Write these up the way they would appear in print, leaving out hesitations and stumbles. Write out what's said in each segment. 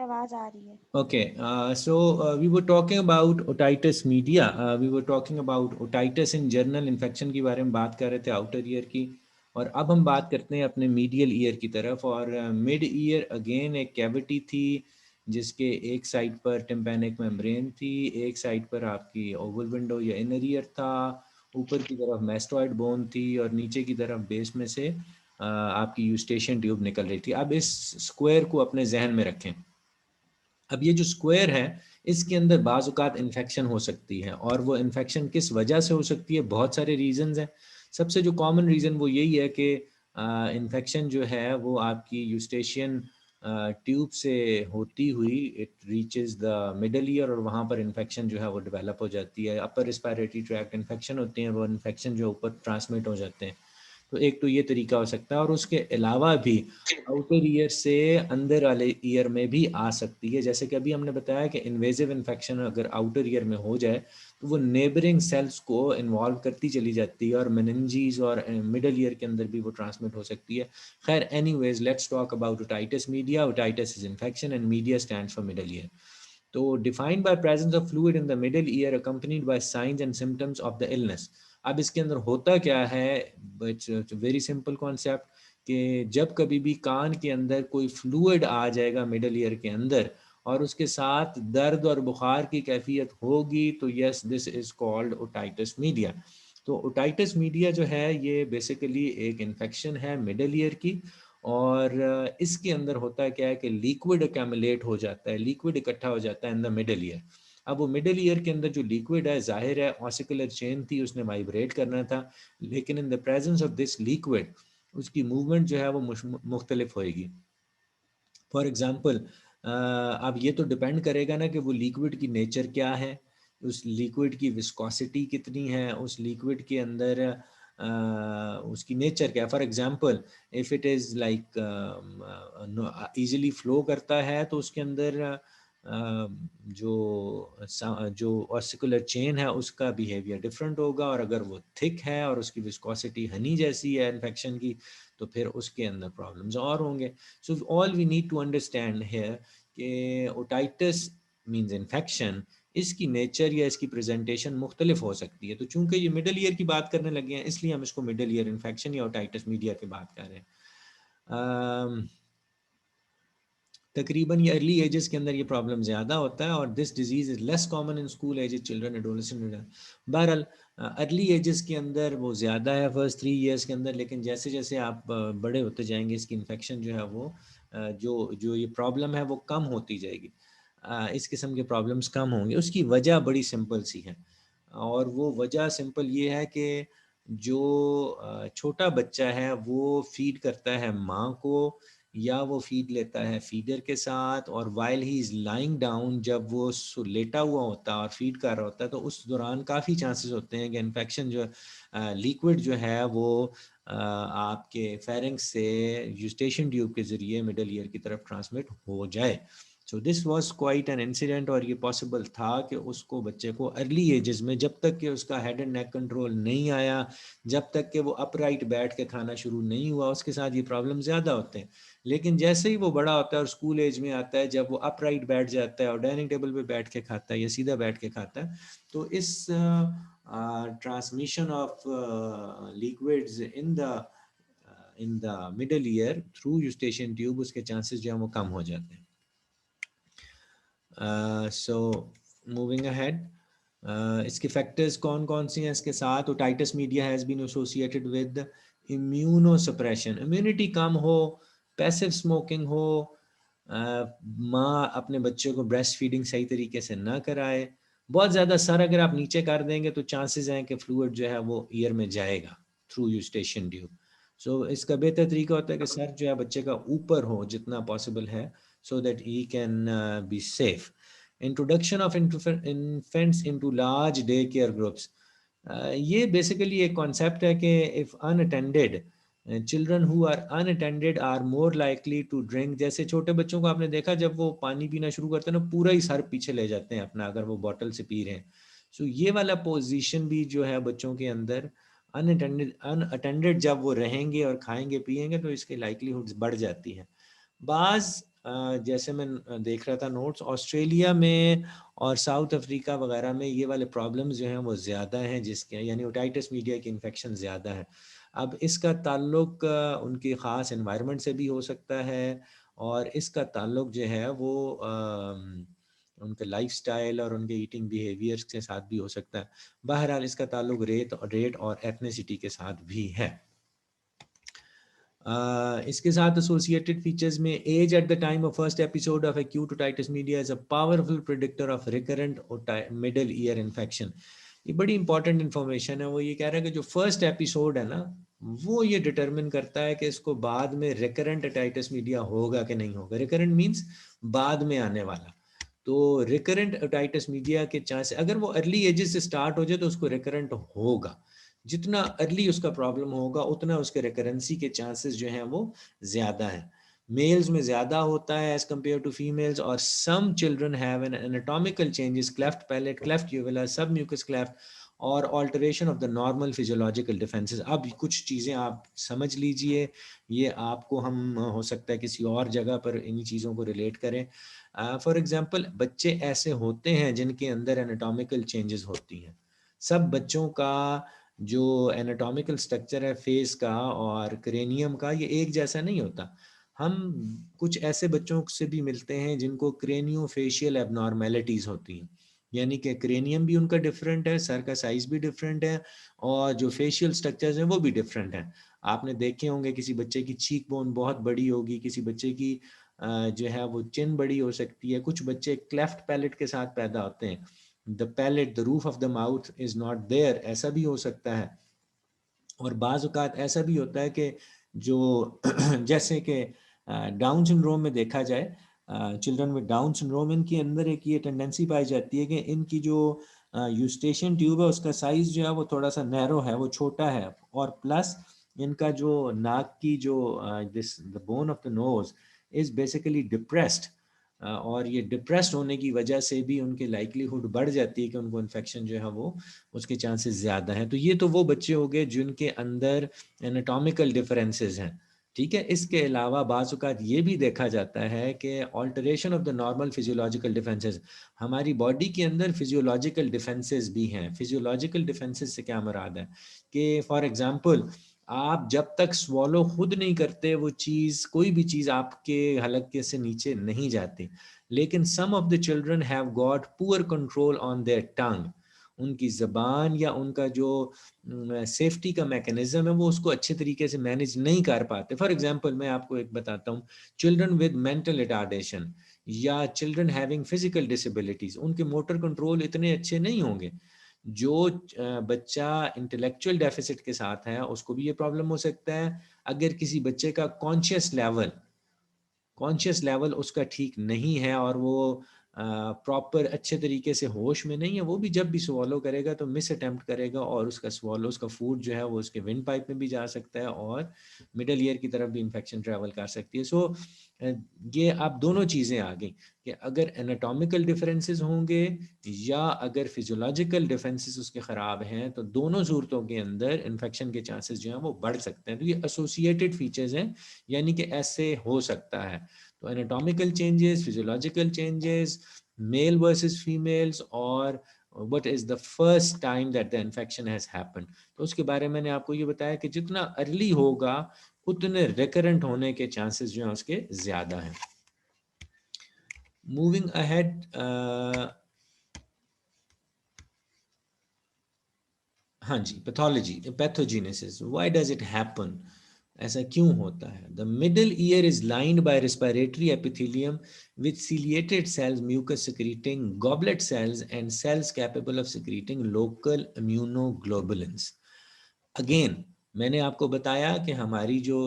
आवाज आ रही है। Okay, so we were talking about otitis media. We were talking about otitis in general infection के बारे में बात कर रहे थे आउटर ईयर की, और अब हम बात करते हैं अपने मीडियल ईयर की तरफ। और मिड ईयर अगेन एक कैविटी थी जिसके एक साइड पर टिम्पैनिक मेम्ब्रेन थी, एक साइड पर आपकी ओवल विंडो या इनर ईयर था, ऊपर की तरफ मैस्टॉइड बोन थी और नीचे की तरफ बेस में से आपकी यूस्टेशियन ट्यूब निकल रही थी। अब इस स्क्वायर को अपने जहन में रखें। अब ये जो स्क्वायर है इसके अंदर बाज़ औक़ात इन्फेक्शन हो सकती है, और वो इन्फेक्शन किस वजह से हो सकती है, बहुत सारे रीज़न्स हैं। सबसे जो कॉमन रीज़न वो यही है कि इन्फेक्शन जो है वो आपकी यूस्टेशियन ट्यूब से होती हुई it reaches the middle year, और वहाँ पर इन्फेक्शन जो है वो डेवलप हो जाती है। अपर रिस्पायरेटरी ट्रैक्ट इन्फेक्शन होते हैं, वो इन्फेक्शन जो ऊपर ट्रांसमिट हो जाते हैं। तो एक तो ये तरीका हो सकता है, और उसके अलावा भी आउटर ईयर से अंदर वाले ईयर में भी आ सकती है। जैसे कि अभी हमने बताया कि इन्वेजिव इन्फेक्शन अगर आउटर ईयर में हो जाए तो वो नेबरिंग सेल्स को इन्वॉल्व करती चली जाती है, और मेनिंजीज और मिडल ईयर के अंदर भी वो ट्रांसमिट हो सकती है। खैर, anyways let's talk about otitis media. Otitis is infection and media stands for middle ear. तो defined by presence of fluid in the middle ear accompanied by signs and symptoms of the illness. अब इसके अंदर होता क्या है, it's very simple concept कि जब कभी भी कान के अंदर कोई फ्लूइड आ जाएगा मिडल ईयर के अंदर और उसके साथ दर्द और बुखार की कैफियत होगी, तो yes, this is called otitis media. तो ओटाइटिस मीडिया जो है ये बेसिकली एक इन्फेक्शन है मिडल ईयर की, और इसके अंदर होता है क्या है कि लिक्विड अकैमुलेट हो जाता है, लिक्विड इकट्ठा हो जाता है इन द मिडल ईयर। अब वो मिडल ईयर के अंदर जो लिक्विड है, जाहिर है ऑसिकुलर चेन थी, उसने वाइब्रेट करना था, लेकिन in the presence of this liquid उसकी मूवमेंट जो है वो मुख्तलिफ होएगी। फॉर एग्जांपल, अब ये तो डिपेंड करेगा ना कि वो लिक्विड की नेचर क्या है, उस लिक्विड की विस्कोसिटी कितनी है, उस लिक्विड के अंदर उसकी नेचर क्या है। For example, if it is like easily flow करता है तो उसके अंदर जो ऑसिकुलर चेन है उसका बिहेवियर डिफरेंट होगा, और अगर वो थिक है और उसकी विस्कोसिटी हनी जैसी है इन्फेक्शन की, तो फिर उसके अंदर प्रॉब्लम्स और होंगे। So all we need to understand here कि ओटाइटिस मीन्स इन्फेक्शन, इसकी नेचर या इसकी प्रेजेंटेशन मुख्तलिफ हो सकती है। तो चूंकि ये मिडल ईयर की बात करने लगे हैं, इसलिए हम इसको मिडल ईयर इन्फेक्शन या ओटाइटिस मीडिया की बात कर रहे हैं। तकरीबन ये अर्ली एजेस के अंदर ये प्रॉब्लम ज़्यादा होता है, और this disease is less common in school ages children adolescent. बहरहाल अर्ली एजेस के अंदर वो ज़्यादा है, फर्स्ट 3 ईयर्स के अंदर, लेकिन जैसे जैसे आप बड़े होते जाएंगे इसकी इन्फेक्शन जो है वो जो जो ये प्रॉब्लम है वो कम होती जाएगी। इस किस्म के प्रॉब्लम्स कम होंगे। उसकी वजह बड़ी सिंपल सी है, और वो वजह सिंपल ये है कि जो छोटा बच्चा है वो फीड करता है माँ को, या वो फीड लेता है फीडर के साथ, और while he is lying down, जब वो लेटा हुआ होता है और फीड कर रहा होता है, तो उस दौरान काफ़ी चांसेस होते हैं कि इन्फेक्शन जो लिक्विड जो है वो आपके फेरिंक्स से यूस्टेशन ट्यूब के ज़रिए मिडल ईयर की तरफ ट्रांसमिट हो जाए। So this was quite an incident, और ये पॉसिबल था कि उसको बच्चे को अर्ली एजेस में, जब तक कि उसका हेड एंड नेक कंट्रोल नहीं आया, जब तक कि वो अपराइट बैठ के खाना शुरू नहीं हुआ, उसके साथ ये प्रॉब्लम ज़्यादा होते हैं। लेकिन जैसे ही वो बड़ा होता है और स्कूल एज में आता है, जब वो अपराइट बैठ जाता है और डाइनिंग टेबल पे बैठ के खाता है या सीधा बैठ के खाता है, तो इस transmission of liquids in the middle ear through eustachian tube, उसके चांसेस जो है वो कम हो जाते हैं। सो मूविंग अहेड, इसके फैक्टर्स कौन कौन सी हैं इसके साथ। Otitis media has been associated with immunosuppression, immunity कम हो, पैसिव स्मोकिंग हो, माँ अपने बच्चे को ब्रेस्ट फीडिंग सही तरीके से ना कराए, बहुत ज़्यादा सर अगर आप नीचे कर देंगे तो चांसेस हैं कि फ्लूइड जो है वो ईयर में जाएगा थ्रू यूस्टेशियन ट्यूब। सो इसका बेहतर तरीका होता है कि सर जो है बच्चे का ऊपर हो जितना पॉसिबल है, so that he can be safe. Introduction of infants into large daycare groups. ये बेसिकली एक कॉन्सेप्ट है कि if unattended, children who are unattended are more likely to drink. जैसे छोटे बच्चों को आपने देखा जब वो पानी पीना शुरू करते हैं ना, पूरा ही सर पीछे ले जाते हैं अपना, अगर वो बॉटल से पी रहे हैं। सो ये वाला पोजीशन भी जो है बच्चों के अंदर, अनअटेंडेड जब वो रहेंगे और खाएंगे पिएंगे तो इसके लाइकलीहुड्स बढ़ जाती हैं। बाज़ जैसे मैं देख रहा था नोट्स, ऑस्ट्रेलिया में और साउथ अफ्रीका वगैरह में ये वाले प्रॉब्लम्स जो हैं वो ज़्यादा हैं, जिसके यानी ओटाइटिस मीडिया की इन्फेक्शन ज़्यादा है। अब इसका ताल्लुक उनकी ख़ास एनवायरनमेंट से भी हो सकता है, और इसका ताल्लुक जो है वो उनके लाइफस्टाइल और उनके ईटिंग बिहेवियर्स के साथ भी हो सकता है। बहरहाल इसका ताल्लुक रेट और एथनिसिटी के साथ भी है। इसके साथ एसोसिएटेड फीचर्स में age at the time of first episode of acute otitis media is a powerful predictor of recurrent middle ear infection. ये बड़ी इंपॉर्टेंट इन्फॉर्मेशन है। वो ये कह रहा है कि जो फर्स्ट एपिसोड है ना, वो ये डिटरमिन करता है कि इसको बाद में रिकरेंट ओटाइटिस मीडिया होगा कि नहीं होगा। रिकरेंट मीन्स बाद में आने वाला। तो रिकरेंट ओटाइटिस मीडिया के चांस, अगर वो अर्ली एजेस से स्टार्ट हो जाए तो उसको रिकरेंट होगा। जितना अर्ली उसका प्रॉब्लम होगा उतना उसके रिकरेंसी के चांसेस जो हैं वो ज़्यादा हैं। मेल्स में ज़्यादा होता है एज कम्पेयर टू फीमेल्स, और some children have an anatomical changes, cleft palate, cleft uvula, submucous cleft, और alteration of the normal physiological defences. अब कुछ चीज़ें आप समझ लीजिए, ये आपको हम हो सकता है किसी और जगह पर इन्हीं चीज़ों को रिलेट करें। फॉर एग्जांपल, बच्चे ऐसे होते हैं जिनके अंदर एनाटॉमिकल चेंजेस होती हैं। सब बच्चों का जो एनाटॉमिकल स्ट्रक्चर है फेस का और क्रेनियम का, ये एक जैसा नहीं होता। हम कुछ ऐसे बच्चों से भी मिलते हैं जिनको क्रेनियोफेशियल एबनॉर्मेलिटीज़ होती हैं, यानी कि क्रेनियम भी उनका डिफरेंट है, सर का साइज भी डिफरेंट है, और जो फेशियल स्ट्रक्चर्स हैं वो भी डिफरेंट हैं। आपने देखे होंगे किसी बच्चे की चीक बोन बहुत बड़ी होगी, किसी बच्चे की जो है वो चिन बड़ी हो सकती है। कुछ बच्चे क्लेफ्ट पैलेट के साथ पैदा होते हैं, the palate, the roof of the mouth is not there, ऐसा भी हो सकता है। और बाज़ औक़ात ऐसा भी होता है कि जो जैसे कि डाउन सिंड्रोम में देखा जाए, चिल्ड्रन विद डाउन सिंड्रोम, इनके अंदर एक ये टेंडेंसी पाई जाती है कि इनकी जो यूस्टेशियन ट्यूब है उसका साइज़ जो है वो थोड़ा सा नैरो है, वो छोटा है, और प्लस इनका जो नाक की जो this the bone of the nose is basically depressed, और ये डिप्रेस्ड होने की वजह से भी उनकी लाइक्लीहुड बढ़ जाती है कि उनको इन्फेक्शन जो है वो उसके चांसेस ज़्यादा हैं। तो ये तो वो बच्चे हो गए जिनके अंदर एनाटॉमिकल डिफरेंसेस हैं, ठीक है। इसके अलावा बाज़ औक़ात ये भी देखा जाता है कि alteration of the normal physiological defences, हमारी बॉडी के अंदर फिजियोलॉजिकल डिफेंसेस भी हैं। फिजियोलॉजिकल डिफेंसेस से क्या मुराद है कि फॉर एग्जांपल, आप जब तक स्वॉलो खुद नहीं करते वो चीज़, कोई भी चीज़ आपके हलक से नीचे नहीं जाती। लेकिन some of the children have got poor control on their tongue, उनकी ज़बान या उनका जो सेफ्टी का मैकेनिज्म है वो उसको अच्छे तरीके से मैनेज नहीं कर पाते। फॉर एग्जांपल मैं आपको एक बताता हूँ, चिल्ड्रन विद मेंटल रिटार्डेशन या चिल्ड्रन हैविंग फिजिकल डिसेबिलिटीज, उनके मोटर कंट्रोल इतने अच्छे नहीं होंगे। जो बच्चा इंटेलेक्चुअल डेफिसिट के साथ है उसको भी ये प्रॉब्लम हो सकता है। अगर किसी बच्चे का कॉन्शियस लेवल उसका ठीक नहीं है और वो प्रॉपर अच्छे तरीके से होश में नहीं है, वो भी जब भी स्वॉलो करेगा तो मिस अटेम्प्ट करेगा, और उसका स्वॉलो, उसका फूड जो है वो उसके विंड पाइप में भी जा सकता है और मिडल ईयर की तरफ भी इन्फेक्शन ट्रैवल कर सकती है। सो ये आप दोनों चीज़ें आ गई कि अगर एनाटॉमिकल डिफरेंसेस होंगे या अगर फिजियोलॉजिकल डिफरेंसेस उसके ख़राब हैं, तो दोनों सूरतों के अंदर इन्फेक्शन के चांसेस जो हैं वो बढ़ सकते हैं। तो ये एसोसिएटेड फीचर्स हैं, यानी कि ऐसे हो सकता है। तो anatomical changes, physiological changes, male versus females, और what is the first time that the infection has happened, तो उसके बारे में मैंने आपको ये बताया कि जितना अर्ली होगा उतने रिकरेंट होने के चांसेस जो हैं उसके ज़्यादा हैं। मूविंग अहेड, हाँ जी, pathology, pathogenesis, why does it happen, ऐसा क्यों होता है? The middle ear is lined by respiratory epithelium with ciliated cells, mucus secreting goblet cells, and cells capable of secreting local immunoglobulins. Again मैंने आपको बताया कि हमारी जो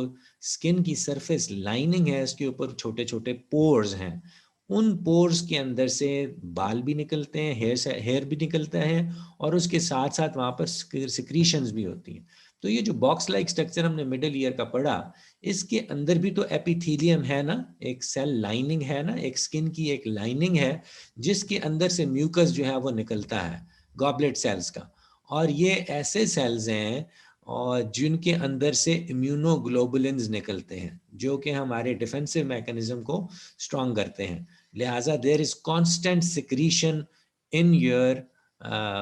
स्किन की सरफेस लाइनिंग है इसके ऊपर छोटे छोटे पोर्स हैं। उन पोर्स के अंदर से बाल भी निकलते हैं, हेयर भी निकलता है, और उसके साथ साथ वहाँ पर सिक्रीशंस भी होती हैं। तो ये जो बॉक्स लाइक स्ट्रक्चर हमने मिडल ईयर का पढ़ा, इसके अंदर भी तो एपिथेलियम है ना, एक सेल लाइनिंग है ना, एक स्किन की एक लाइनिंग है जिसके अंदर से म्यूकस जो है वो निकलता है, गॉबलेट सेल्स का। और ये ऐसे सेल्स हैं और जिनके अंदर से इम्यूनोग्लोबुलिन्स निकलते हैं जो कि हमारे डिफेंसिव मैकेनिज्म को स्ट्रॉन्ग करते हैं। लिहाजा there is constant secretion in your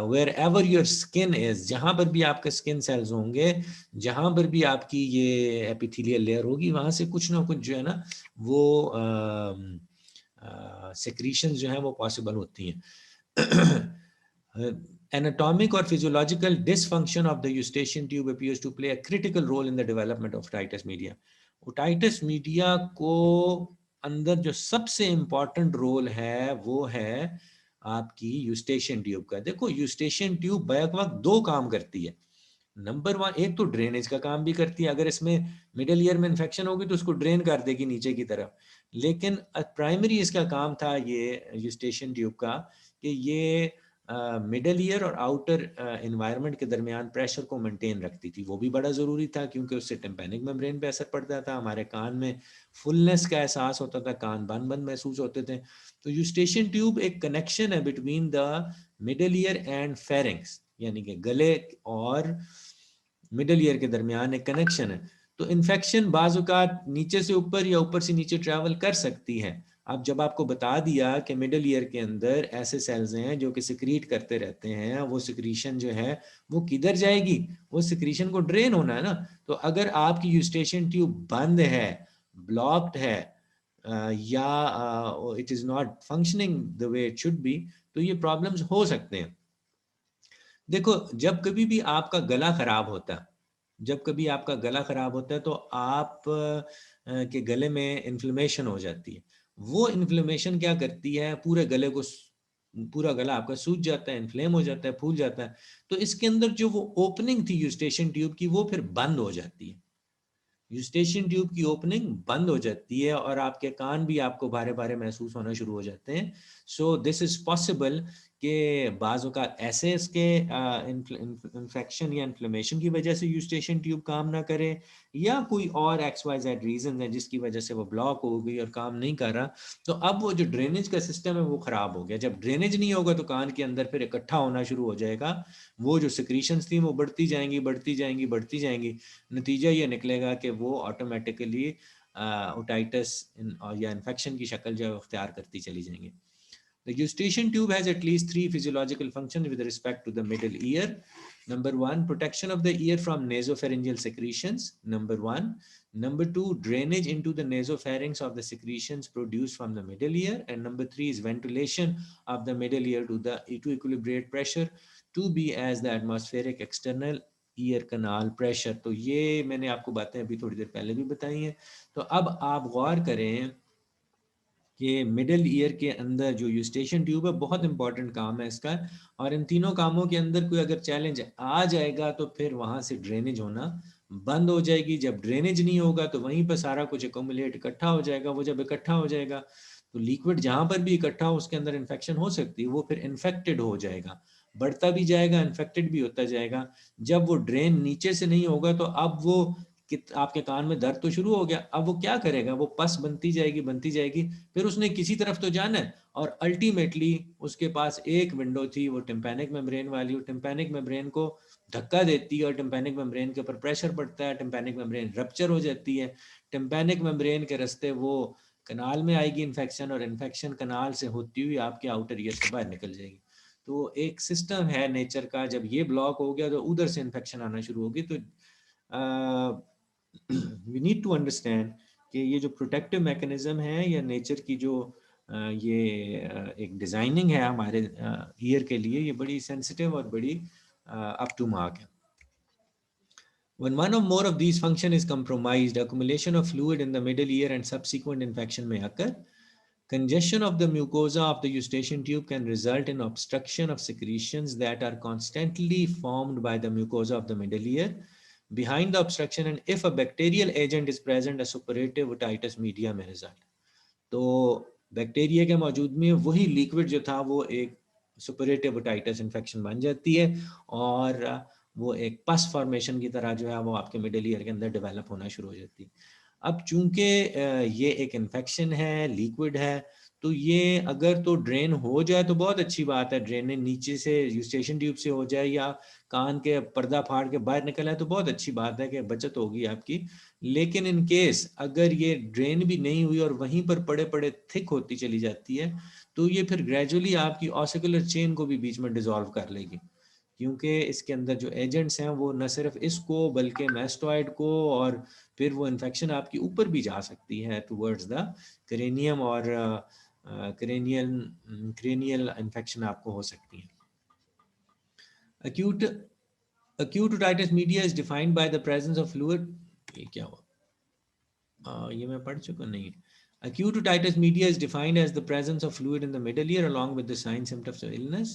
wherever your skin is, जहाँ पर भी आपके स्किन सेल्स होंगे, जहाँ पर भी आपकी ये एपिथेलियल लेयर होगी, वहाँ से कुछ ना कुछ जो है ना वो सिक्रीशंस जो हैं वो पॉसिबल होती हैं। Anatomic or physiological dysfunction of the eustachian tube appears to play a critical role in the development of otitis media. otitis media को अंदर जो सबसे इम्पॉर्टेंट रोल है वो है आपकी यूस्टेशियन ट्यूब का। देखो यूस्टेशियन ट्यूब बैक वक्त दो काम करती है। नंबर वन, एक तो ड्रेनेज का काम भी करती है, अगर इसमें मिडिल ईयर में इन्फेक्शन होगी तो उसको ड्रेन कर देगी नीचे की तरफ। लेकिन प्राइमरी इसका काम था ये यूस्टेशियन ट्यूब का कि ये मिडल ईयर और आउटर इन्वायरमेंट के दरमियान प्रेशर को मेंटेन रखती थी। वो भी बड़ा ज़रूरी था क्योंकि उससे टिम्पैनिक मेम्ब्रेन पे असर पड़ता था, हमारे कान में फुलनेस का एहसास होता था, कान बंद बंद महसूस होते थे। तो यूस्टेशियन ट्यूब एक कनेक्शन है between the middle year and pharynx, यानी कि गले और मिडल ईयर के दरमियान एक कनेक्शन है। तो इन्फेक्शन बाज़-औक़ात नीचे से ऊपर या ऊपर से नीचे ट्रैवल कर सकती है। अब जब आपको बता दिया कि मिडल ईयर के अंदर ऐसे सेल्स हैं जो कि सिक्रीट करते रहते हैं, वो सिक्रीशन जो है वो किधर जाएगी? वो सिक्रीशन को ड्रेन होना है ना। तो अगर आपकी यूस्टेशियन ट्यूब बंद है, ब्लॉक्ड है या it is not functioning the way it should be, तो ये प्रॉब्लम्स हो सकते हैं। देखो, जब कभी भी आपका गला खराब होता है, जब कभी आपका गला खराब होता है तो आप के गले में इन्फ्लेमेशन हो जाती है। वो इन्फ्लेमेशन क्या करती है, पूरे गले को पूरा गला आपका सूज जाता है, इन्फ्लेम हो जाता है, फूल जाता है। तो इसके अंदर जो वो ओपनिंग थी यूस्टेशियन ट्यूब की वो फिर बंद हो जाती है। यूस्टेशियन ट्यूब की ओपनिंग बंद हो जाती है और आपके कान भी आपको भारे भारे महसूस होना शुरू हो जाते हैं। सो दिस इज पॉसिबल कि बाज़ औक़ात ऐसे इसके इन्फेक्शन या इन्फ्लेमेशन की वजह से यूस्टेशियन ट्यूब काम ना करे, या कोई और एक्स वाई जेड रीज़न है जिसकी वजह से वो ब्लॉक हो गई और काम नहीं कर रहा। तो अब वो जो ड्रेनेज का सिस्टम है वो ख़राब हो गया। जब ड्रेनेज नहीं होगा तो कान के अंदर फिर इकट्ठा होना शुरू हो जाएगा। वो जो सिक्रीशंस थी वो बढ़ती जाएंगी, बढ़ती जाएंगी, बढ़ती जाएंगी। नतीजा ये निकलेगा कि वो ऑटोमेटिकली ओटाइटिस या इन्फेक्शन की शक्ल जो है अख्तियार करती चली जाएंगी। The eustachian tube has at least three physiological functions with respect to the middle ear. Number one, protection of the ear from nasopharyngeal secretions. Number one. Number two, drainage into the nasopharynx of the secretions produced from the middle ear. And number three is ventilation of the middle ear to equilibrate pressure to be as the atmospheric external year kanal pressure. तो ये मैंने आपको बातें अभी थोड़ी देर पहले भी बताई हैं। तो अब आप गौर करें कि मिडिल ईयर के अंदर जो यूस्टेशियन ट्यूब है बहुत इंपॉर्टेंट काम है इसका, और इन तीनों कामों के अंदर कोई अगर चैलेंज आ जाएगा तो फिर वहाँ से ड्रेनेज होना बंद हो जाएगी। जब ड्रेनेज नहीं होगा तो वहीं पर सारा कुछ एकोमुलेट इकट्ठा हो जाएगा। वो जब इकट्ठा हो जाएगा तो लिक्विड जहाँ पर भी इकट्ठा हो उसके अंदर इन्फेक्शन हो सकती है, वो फिर इन्फेक्टेड हो जाएगा, बढ़ता भी जाएगा, इन्फेक्टेड भी होता जाएगा। जब वो ड्रेन नीचे से नहीं होगा तो अब वो आपके कान में दर्द तो शुरू हो गया, अब वो क्या करेगा, वो पस बनती जाएगी, बनती जाएगी, फिर उसने किसी तरफ तो जाना है। और अल्टीमेटली उसके पास एक विंडो थी, वो टिम्पैनिक मेम्ब्रेन वाली। वो टिम्पैनिक मेम्ब्रेन को धक्का देती है और टिम्पैनिक मेम्ब्रेन के ऊपर प्रेशर पड़ता है, टिम्पैनिक मेम्ब्रेन रप्चर हो जाती है। टिम्पैनिक मेम्ब्रेन के रास्ते वो कनाल में आएगी इन्फेक्शन, और इन्फेक्शन कनाल से होती हुई आपके आउटर ईयर से बाहर निकल जाएगी। तो एक सिस्टम है नेचर का, जब ये ब्लॉक हो गया तो उधर से इन्फेक्शन आना शुरू होगी। तो वी नीड टू अंडरस्टैंड कि ये जो प्रोटेक्टिव मैकेनिज्म है या नेचर की जो ये एक डिज़ाइनिंग है हमारे ईयर के लिए, ये बड़ी सेंसिटिव और बड़ी अप टू मार्क है। When one or more of these functions is compromised, accumulation of fluid in the middle ear and subsequent infection may occur. Congestion of the mucosa of the eustachian tube can result in obstruction of secretions that are constantly formed by the mucosa of the middle ear. Behind the obstruction, and if a bacterial agent is present, a suppurative otitis media may result. तो bacteria के मौजूद में वही liquid जो था वो एक superlative otitis infection बन जाती है, और वो एक पस फॉर्मेशन की तरह जो है वो आपके मिडिल ईयर के अंदर डेवलप होना शुरू हो जाती है। अब चूंकि ये एक इन्फेक्शन है, लिक्विड है, तो ये अगर तो ड्रेन हो जाए तो बहुत अच्छी बात है, ड्रेन नीचे से यूस्टेशन ट्यूब से हो जाए या कान के पर्दा फाड़ के बाहर निकल आए तो बहुत अच्छी बात है कि बचत होगी आपकी। लेकिन इन केस अगर ये ड्रेन भी नहीं हुई और वहीं पर पड़े पड़े थिक होती चली जाती है तो ये फिर ग्रेजुअली आपकी ऑसिकुलर चेन को भी बीच में डिसॉल्व कर लेगी, क्योंकि इसके अंदर जो एजेंट्स हैं वो न सिर्फ इसको बल्कि मैस्टॉइड को, और फिर वो इन्फेक्शन आपकी ऊपर भी जा सकती है टुवर्ड्स द क्रेनियम, और क्रेनियल इन्फेक्शन आपको हो सकती है। acute acute otitis media is defined by the presence of fluid, ये क्या हुआ, ये मैं पढ़ चुका नहीं। acute otitis media is defined as the presence of fluid in the middle ear along with the signs symptoms of illness।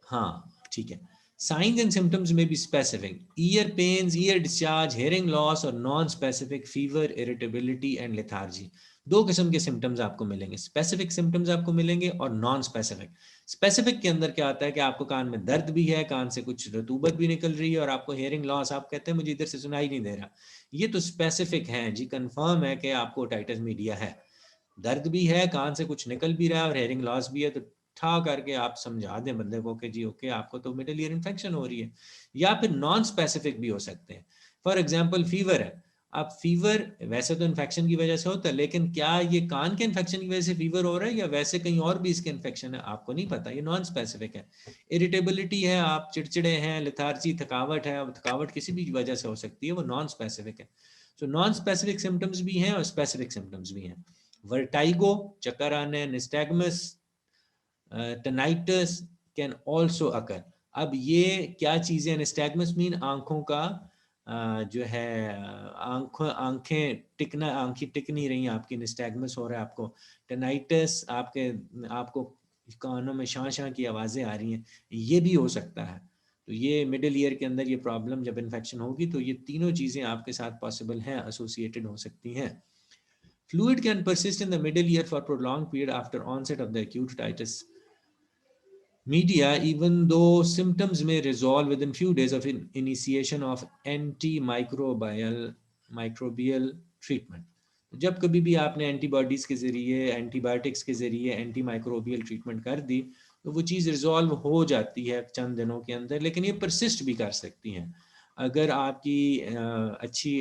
हाँ ठीक है। Signs and symptoms may be specific: ear pains, ear discharge, hearing loss, और non specific fever, irritability and lethargy. दो किस्म के symptoms आपको मिलेंगे, specific symptoms आपको मिलेंगे और नॉन स्पेसिफिक। स्पेसिफिक के अंदर क्या आता है कि आपको कान में दर्द भी है, कान से कुछ रतूबत भी निकल रही है और आपको हेयरिंग लॉस, आप कहते हैं मुझे इधर से सुनाई नहीं दे रहा। ये तो स्पेसिफिक है जी, कंफर्म है कि आपको ओटाइटिस मीडिया है, दर्द भी है, कान से कुछ निकल भी रहा है और हेयरिंग लॉस भी है, तो ठा करके आप समझा दें बंदे को कि जी ओके आपको तो मिडल ईयर इन्फेक्शन हो रही है। या फिर नॉन स्पेसिफिक भी हो सकते हैं। फॉर एग्जांपल फीवर है, अब फीवर वैसे तो इन्फेक्शन की वजह से होता है, लेकिन क्या ये कान के इन्फेक्शन की वजह से फीवर हो रहा है या वैसे कहीं और भी इसके इन्फेक्शन है, आपको नहीं पता, ये नॉन स्पेसिफिक है। इरिटेबिलिटी है, आप चिड़चिड़े हैं, लेथार्जी थकावट है, थकावट किसी भी वजह से हो सकती है, वो नॉन स्पेसिफिक है। तो नॉन स्पेसिफिक सिम्टम्स भी हैं और स्पेसिफिक सिम्टम्स भी हैं। वर्टाइगो, चक्कर आने, निस्टैग्मस, टेनाइटस कैन ऑल्सो अकर। अब ये क्या चीज़ें, निस्टैग्मस मीन आंखों का जो है आंखें टिकना, आंखें टिक नहीं रही आपकी, निस्टैग्मस हो रहा है आपको। टेनाइटस आपको कानों में शां शां की आवाज़ें आ रही हैं, ये भी हो सकता है। तो ये मिडिल ईयर के अंदर ये प्रॉब्लम जब इन्फेक्शन होगी तो ये तीनों चीज़ें आपके साथ पॉसिबल हैं, एसोसिएटेड हो सकती हैं। Fluid can persist in the middle ear for prolonged period after onset of the acute otitis media, even though symptoms may resolve within few days of initiation of microbial treatment. जब कभी भी आपने antibodies के ज़रिए, antibiotics के ज़रिए anti microbial treatment कर दी तो वो चीज़ रिजॉल्व हो जाती है चंद दिनों के अंदर, लेकिन ये परसिस्ट भी कर सकती हैं। अगर आपकी अच्छी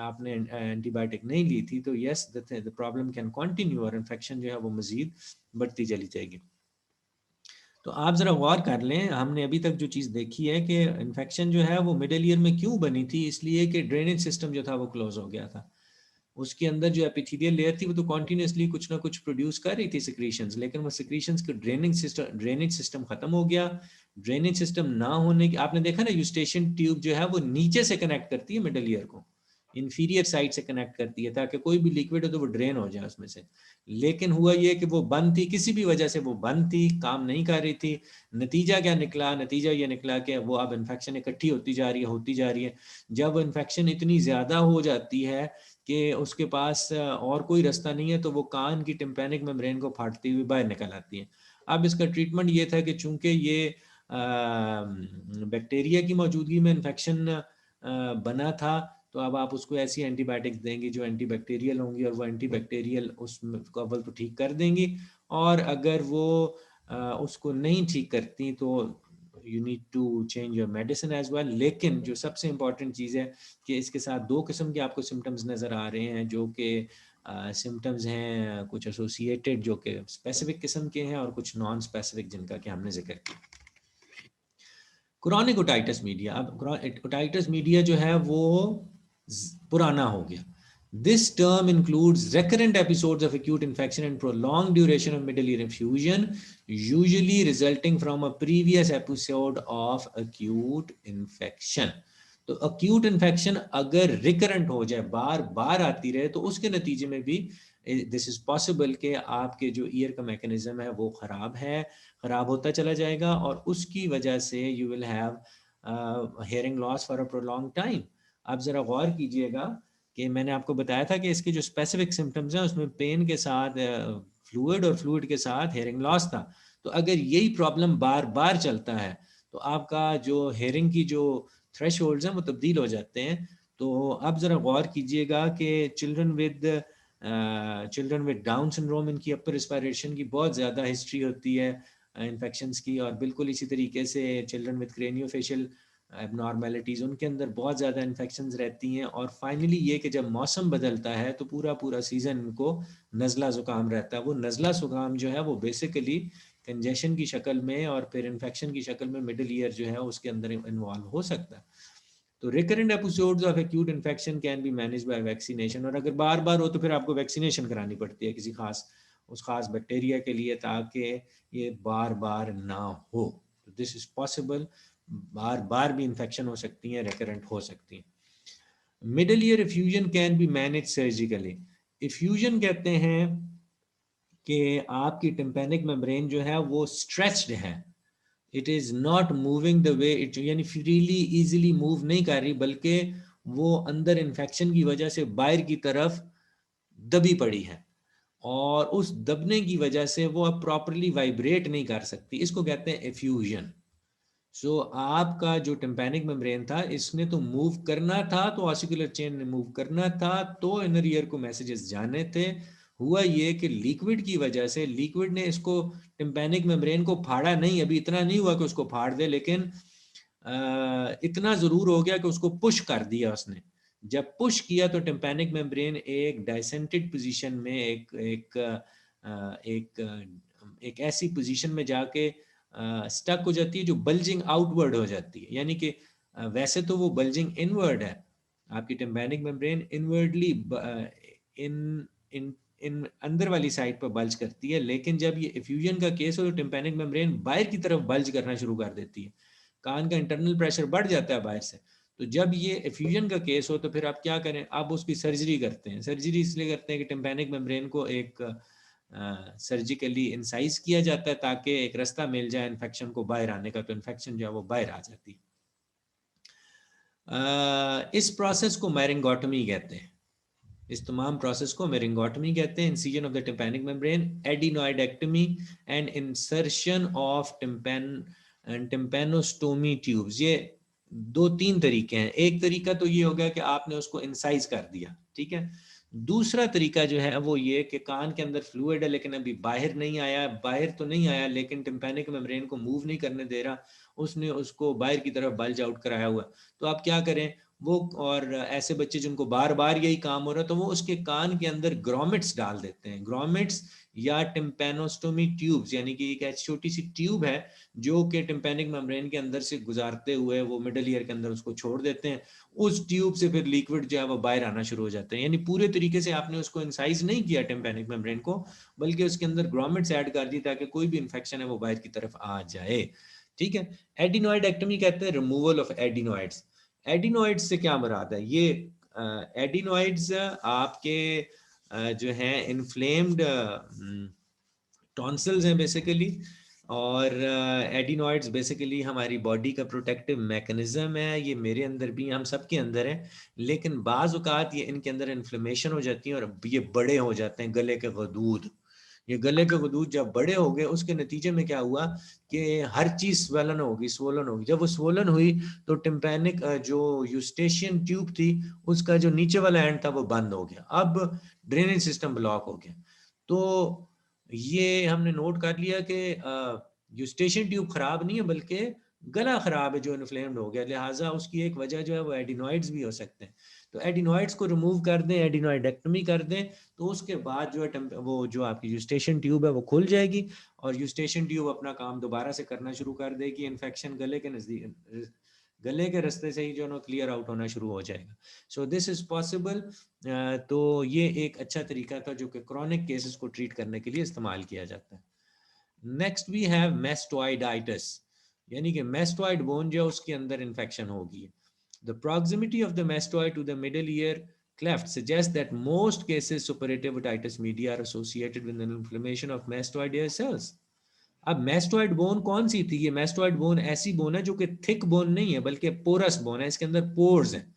आपने एंटीबायोटिक नहीं ली थी तो yes the problem can continue और इन्फेक्शन जो है वो मज़ीद बढ़ती चली जाएगी। तो आप ज़रा गौर कर लें, हमने अभी तक जो चीज़ देखी है कि इन्फेक्शन जो है वो मिडिल ईयर में क्यों बनी थी, इसलिए कि ड्रेनेज सिस्टम जो था वो क्लोज हो गया था। उसके अंदर जो एपिथेलियल लेयर थी वो तो कॉन्टिन्यूसली कुछ ना कुछ प्रोड्यूस कर रही थी सिक्रीशंस, लेकिन वो सिक्रीशंस का ड्रेनेज सिस्टम खत्म हो गया। ड्रेनेज सिस्टम ना होने की, आपने देखा ना यूस्टेशन ट्यूब जो है वो नीचे से कनेक्ट करती है मिडल ईयर को, इंफीरियर साइड से कनेक्ट करती है ताकि कोई भी लिक्विड हो तो वो ड्रेन हो जाए उसमें से। लेकिन हुआ ये कि वो बंद थी, किसी भी वजह से वो बंद थी, काम नहीं कर रही थी। नतीजा क्या निकला, नतीजा ये निकला कि वो अब इन्फेक्शन इकट्ठी होती जा रही है, होती जा रही है। जब इन्फेक्शन इतनी ज़्यादा हो जाती है कि उसके पास और कोई रास्ता नहीं है तो वो कान की टिम्पैनिक मेम्ब्रेन को फाड़ती हुई बाहर निकल आती है। अब इसका ट्रीटमेंट ये था कि चूंकि ये बैक्टीरिया की मौजूदगी में इन्फेक्शन बना था, तो अब आप उसको ऐसी एंटीबायोटिक्स देंगे जो एंटीबैक्टीरियल होंगी और वो एंटीबैक्टीरियल उसको अव्वल तो ठीक कर देंगी, और अगर वो उसको नहीं ठीक करती तो you need to change your medicine as well. लेकिन जो सबसे इम्पॉर्टेंट चीज़ है कि इसके साथ दो किस्म के आपको सिम्टम्स नज़र आ रहे हैं, जो कि सिम्टम्स हैं कुछ एसोसिएटेड जो कि स्पेसिफिक किस्म के हैं और कुछ नॉन स्पेसिफिक जिनका कि हमने जिक्र किया। क्रोनिक ओटाइटिस मीडिया, अब ओटाइटिस मीडिया जो है वो पुराना हो गया। This term includes recurrent episodes of acute infection and prolonged duration of middle ear infusion, usually resulting from a previous episode of acute infection. तो acute infection अगर recurrent हो जाए, बार बार आती रहे, तो उसके नतीजे में भी दिस इज पॉसिबल कि आपके जो ईयर का मैकेनिज्म है वो ख़राब है, ख़राब होता चला जाएगा और उसकी वजह से you will have hearing loss for a prolong time. आप ज़रा गौर कीजिएगा कि मैंने आपको बताया था कि इसके जो स्पेसिफिक सिम्टम्स हैं उसमें पेन के साथ फ्लूइड और फ्लूइड के साथ हेयरिंग लॉस था। तो अगर यही प्रॉब्लम बार बार चलता है तो आपका जो हेयरिंग की जो थ्रेश होल्ड्स हैं वो तब्दील हो जाते हैं। तो आप ज़रा गौर कीजिएगा कि children with children with down syndrome, इनकी अपर रिस्पायरेशन की बहुत ज़्यादा हिस्ट्री होती है इन्फेक्शंस की, और बिल्कुल इसी तरीके से चिल्ड्रन विद क्रेनियोफेशियल एबनॉर्मेलिटीज़, उनके अंदर बहुत ज़्यादा इन्फेक्शंस रहती हैं। और फाइनली ये कि जब मौसम बदलता है तो पूरा पूरा सीज़न इनको नज़ला ज़ुकाम रहता है। वो नज़ला ज़ुकाम जो है वो बेसिकली कंजेशन की शक्ल में और फिर इन्फेक्शन की शक्ल में मिडिल ईयर जो है उसके अंदर इन्वॉल्व हो सकता है। तो recurrent episodes of acute infection can be manage by vaccination, और अगर बार बार हो तो फिर आपको वैक्सीनेशन करानी पड़ती है किसी खास उस खास बैक्टीरिया के लिए, ताकि ये बार बार ना हो। तो दिस इज पॉसिबल, बार बार भी इन्फेक्शन हो सकती हैं, रिकरेंट हो सकती हैं। Middle ear effusion can be manage surgically. Effusion कहते हैं कि आपकी टिम्पैनिक मेम्ब्रेन जो है वो स्ट्रेच्ड है, it is not moving the way it, यानी फ्रीली इजीली मूव नहीं कर रही, बल्कि वो अंदर इन्फेक्शन की वजह से बाहर की तरफ दबी पड़ी है, और उस दबने की वजह से वो अब प्रॉपरली वाइब्रेट नहीं कर सकती। इसको कहते हैं एफ्यूजन। सो आपका जो टिम्पैनिक मेम्ब्रेन था, इसने तो मूव करना था, तो ऑसिकुलर चेन ने मूव करना था, तो इनर ईयर को मैसेजेस जाने थे। हुआ ये कि लिक्विड की वजह से, लिक्विड ने इसको टिम्पैनिक मेम्ब्रेन को फाड़ा नहीं, अभी इतना नहीं हुआ कि उसको फाड़ दे, लेकिन इतना जरूर हो गया कि उसको पुश कर दिया उसने। जब पुश किया तो टिम्पैनिक मेम्ब्रेन एक डाइसेंटेड पोजीशन में, एक ऐसी पोजीशन में जाके स्टक हो जाती है जो बल्जिंग आउटवर्ड हो जाती है। यानी कि वैसे तो वो बल्जिंग इनवर्ड है, आपकी टिम्पैनिक मेम्ब्रेन इनवर्डली इन इन इन अंदर वाली साइड पर बल्ज करती है, लेकिन जब ये इफ्यूजन का केस हो तो टिम्पैनिक मेम्ब्रेन बाहर की तरफ बल्ज करना शुरू कर देती है। कान का इंटरनल प्रेशर बढ़ जाता है बाहर से। तो जब ये एफ्यूजन का केस हो तो फिर आप क्या करें, आप उसकी सर्जरी करते हैं। सर्जरी इसलिए करते हैं कि टिम्पैनिक मेम्ब्रेन को एक सर्जिकली इंसाइज किया जाता है, ताकि एक रास्ता मिल जाए इन्फेक्शन को बाहर आने का, तो इन्फेक्शन जो है वो बाहर आ जाती है। इस प्रोसेस को मैरिंगोटमी कहते हैं। इस तमाम प्रोसेस को मेरिंगोटमी कहते हैं। Incision of the tympanic membrane, adenoidectomy and insertion of tympanostomy tubes. ये दो तीन तरीके हैं। एक तरीका तो ये हो गया कि आपने उसको इंसाइज कर दिया, ठीक है। दूसरा तरीका जो है वो ये कि कान के अंदर फ्लूइड है लेकिन अभी बाहर नहीं आया, बाहर तो नहीं आया लेकिन टिम्पैनिक मेम्ब्रेन को मूव नहीं करने दे रहा, उसने उसको बाहर की तरफ बल्ज आउट कराया हुआ। तो आप क्या करें वो, और ऐसे बच्चे जिनको बार बार यही काम हो रहा है तो वो उसके कान के अंदर ग्रोमेट्स डाल देते हैं। ग्रोमेट्स या टिम्पैनोस्टोमी ट्यूब्स, यानी कि एक छोटी सी ट्यूब है जो कि टिम्पैनिक मेम्ब्रेन के अंदर से गुजारते हुए वो मिडल ईयर के अंदर उसको छोड़ देते हैं। उस ट्यूब से फिर लिक्विड जो है वो बाहर आना शुरू हो जाते हैं। यानी पूरे तरीके से आपने उसको इंसाइज नहीं किया टिम्पैनिक मेम्ब्रेन को, बल्कि उसके अंदर ग्रोमेट्स ऐड कर दी ताकि कोई भी इंफेक्शन है वो बाहर की तरफ आ जाए, ठीक है। एडिनोइडेक्टमी कहते हैं रिमूवल ऑफ एडिनोइड्स। एडिनोइड्स से क्या मुराद है, ये एडिनोइड्स आपके जो हैं इन्फ्लेम्ड टॉन्सिल्स हैं बेसिकली, और एडिनोइड्स बेसिकली हमारी बॉडी का प्रोटेक्टिव मैकेनिज्म है। ये मेरे अंदर भी, हम सब के अंदर है, लेकिन बाज़ औक़ात ये इनके अंदर इन्फ्लेमेशन हो जाती है और ये बड़े हो जाते हैं, गले के गदूद। ये गले के गदूद जब बड़े हो गए उसके नतीजे में क्या हुआ कि हर चीज़ स्वलन होगी, स्वोलन होगी। जब वो स्वोलन हुई तो टिम्पैनिक जो यूस्टेशियन ट्यूब थी उसका जो नीचे वाला एंड था वो बंद हो गया, अब ड्रेनेज सिस्टम ब्लॉक हो गया। तो ये हमने नोट कर लिया कि यूस्टेशियन ट्यूब खराब नहीं है बल्कि गला खराब है जो इन्फ्लेम्ड हो गया, लिहाजा उसकी एक वजह जो है वो एडिनोइड्स भी हो सकते हैं। तो एडिनोइड्स को रिमूव कर दें, एडिनोइडेक्टमी कर दें, तो उसके बाद जो है वो जो आपकी यूस्टेशियन ट्यूब है वो खुल जाएगी और यूस्टेशियन ट्यूब अपना काम दोबारा से करना शुरू कर देगी। इन्फेक्शन गले के नज़दीक, गले के रास्ते से ही जो है क्लियर आउट होना शुरू हो जाएगा। So this is possible. तो ये एक अच्छा तरीका था जो कि क्रॉनिक केसेस को ट्रीट करने के लिए इस्तेमाल किया जाता है। नेक्स्ट वी हैव मैस्टोइडाइटिस, यानी कि मैस्टोइड बोन जो है उसके अंदर इन्फेक्शन होगी। The proximity of the mastoid to the middle ear cleft suggests that most cases suppurative otitis media are associated with an inflammation of mastoid hair cells. अब mastoid bone कौन सी थी? ये mastoid bone ऐसी bone है जो कि thick bone नहीं है बल्कि पोरस बोन है, इसके अंदर पोर्स हैं।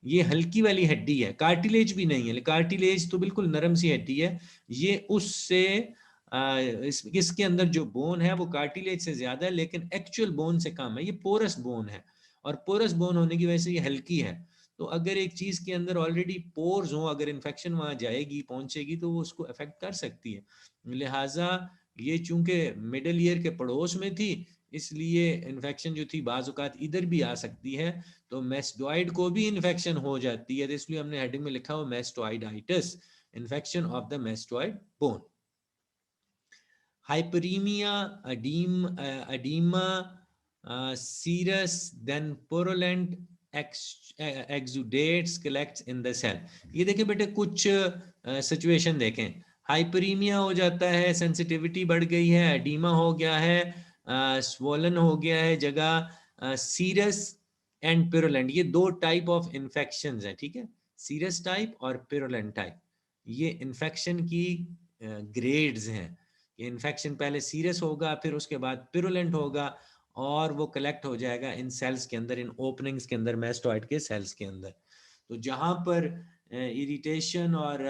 ये हल्की वाली हड्डी है, कार्टिलेज भी नहीं है, कार्टिलेज तो बिल्कुल नरम सी हड्डी है। ये उससे इसके अंदर जो बोन है वो कार्टिलेज से ज्यादा है लेकिन एक्चुअल बोन से कम है। ये पोरस बोन है और पोरस बोन होने की वजह से ये हल्की है। तो अगर एक चीज़ के अंदर ऑलरेडी पोर्स हो, अगर इन्फेक्शन वहाँ जाएगी, पहुँचेगी, तो वो उसको अफेक्ट कर सकती है। लिहाजा ये चूंकि मिडल ईयर के पड़ोस में थी, इसलिए इन्फेक्शन जो थी बाज़ औक़ात इधर भी आ सकती है, तो मेस्टॉइड को भी इन्फेक्शन हो जाती है, तो इसलिए हमने हेडिंग में लिखा हुआ mastoiditis, infection of the mastoid bone. Hyperaemia, edema, serous, then purulent exudates collects in the cell। ये देखिए बेटे कुछ सिचुएशन देखें, हाइपरीमिया हो जाता है, सेंसिटिविटी बढ़ गई है, एडीमा हो गया है, स्वोलन हो गया है जगह, सीरस एंड पिरुलेंट, ये दो टाइप ऑफ इन्फेक्शंस हैं, ठीक है, सीरस टाइप और पिरुलेंट टाइप, ये इन्फेक्शन की ग्रेड्स हैं। ये इन्फेक्शन पहले सीरियस होगा, फिर उसके बाद पिरुलेंट होगा, और वो कलेक्ट हो जाएगा इन सेल्स के अंदर, इन ओपनिंग्स के अंदर, मेस्टॉइड के सेल्स के अंदर। तो जहाँ पर इरिटेशन और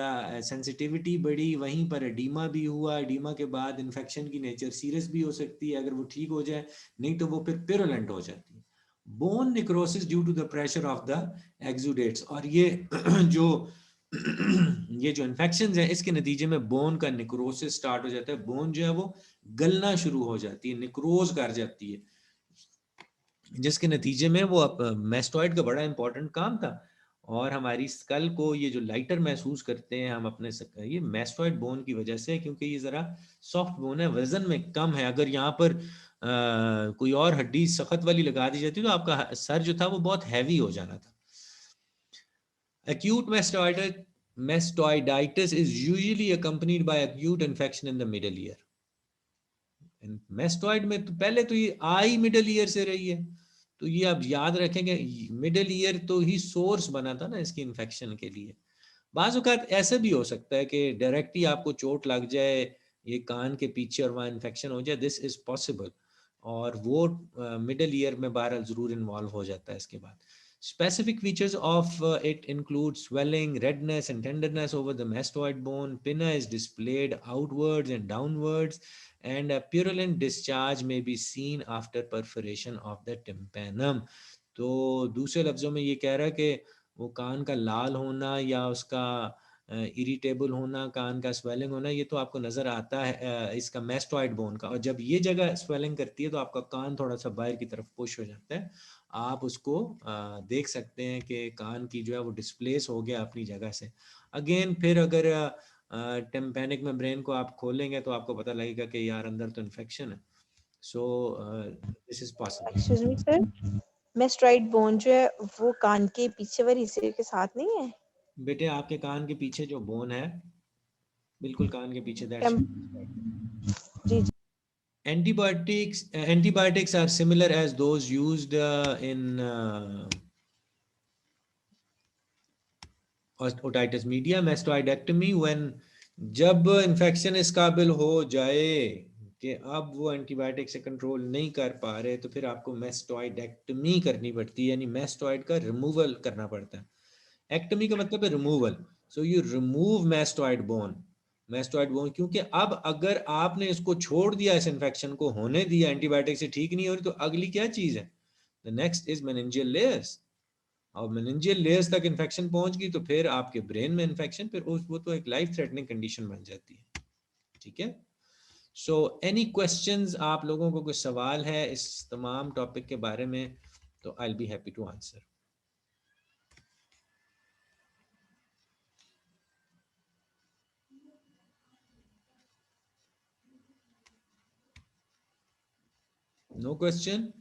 सेंसिटिविटी बढ़ी, वहीं पर एडीमा भी हुआ, एडीमा के बाद इन्फेक्शन की नेचर सीरियस भी हो सकती है अगर वो ठीक हो जाए, नहीं तो वो फिर पिरुलेंट हो जाती है। Bone necrosis due to the pressure of the exudates, और ये जो ये जो इन्फेक्शन है, इसके नतीजे में बोन का निक्रोसिस स्टार्ट हो जाता है, बोन जो है वो गलना शुरू हो जाती है, निक्रोज कर जाती है, जिसके नतीजे में वो मेस्टॉइड का बड़ा इंपॉर्टेंट काम था, और हमारी स्कल को ये जो लाइटर महसूस करते हैं हम अपने ये मेस्टॉइड बोन की वजह से, क्योंकि ये ज़रा सॉफ्ट बोन है, वजन में कम है। अगर यहाँ पर कोई और हड्डी सख्त वाली लगा दी जाती तो आपका सर जो था वो बहुत हैवी हो जाना था। Acute mastoiditis is usually accompanied by acute infection in the middle ear. Mastoid में तो पहले तो ये आई मिडल ईयर से रही है, तो ये आप याद रखेंगे, मिडल ईयर तो ही सोर्स बना था ना इसकी इन्फेक्शन के लिए। बाज़ औक़ात ऐसा भी हो सकता है कि डायरेक्ट ही आपको चोट लग जाए ये कान के पीछे और वहाँ इन्फेक्शन हो जाए, दिस इज़ पॉसिबल, और वो मिडल ईयर में बहरहाल ज़रूर इन्वॉल्व हो जाता है इसके बाद। Specific features of it include swelling, redness, and tenderness over the mastoid bone. Pinna is displayed outwards and downwards, and a purulent discharge may be seen after perforation of the tympanum. तो दूसरे लफ्ज़ों में ये कह रहा है कि वो कान का लाल होना या उसका इरिटेबल होना, कान का स्वेलिंग होना, ये तो आपको नज़र आता है इसका मेस्टॉइड बोन का, और जब ये जगह स्वेलिंग करती है तो आपका कान थोड़ा सा बाहर की तरफ पुश हो जाता है, आप उसको देख सकते हैं कि कान की जो है वो डिस्प्लेस हो गया अपनी जगह से। अगेन फिर अगर टिम्पैनिक मेम्ब्रेन को आप खोलेंगे तो आपको पता लगेगा कि यार अंदर तो इन्फेक्शन है। So this is possible. Excuse me sir, mastoid bone जो है वो कान के पीछे वाले हिस्से के साथ नहीं है? बेटे आपके कान के पीछे जो बोन है, बिल्कुल कान के पीछे, दैट्स जी जी। antibiotics are similar as those used in otitis media, mastoidectomy, when जब इन्फेक्शन इस काबिल हो जाए कि अब वो एंटीबायोटिक से कंट्रोल नहीं कर पा रहे, तो फिर आपको मेस्टॉइडेक्टमी करनी पड़ती है, यानी मेस्टॉइड का रिमूवल करना पड़ता है। एक्टमी का मतलब है removal, so you remove mastoid bone, क्योंकि अब अगर आपने इसको छोड़ दिया, इस इन्फेक्शन को होने दिया, एंटीबायोटिक से ठीक नहीं हो रही, तो अगली क्या चीज़ है, the next is meningeal layers, और मेनिंजियल लेयर्स तक इन्फेक्शन पहुंच गई तो फिर आपके ब्रेन में इन्फेक्शन, फिर वो तो एक लाइफ थ्रेटनिंग कंडीशन बन जाती है। ठीक है, सो एनी क्वेश्चंस, आप लोगों को कोई सवाल है इस तमाम टॉपिक के बारे में, तो I will be happy to answer. No question?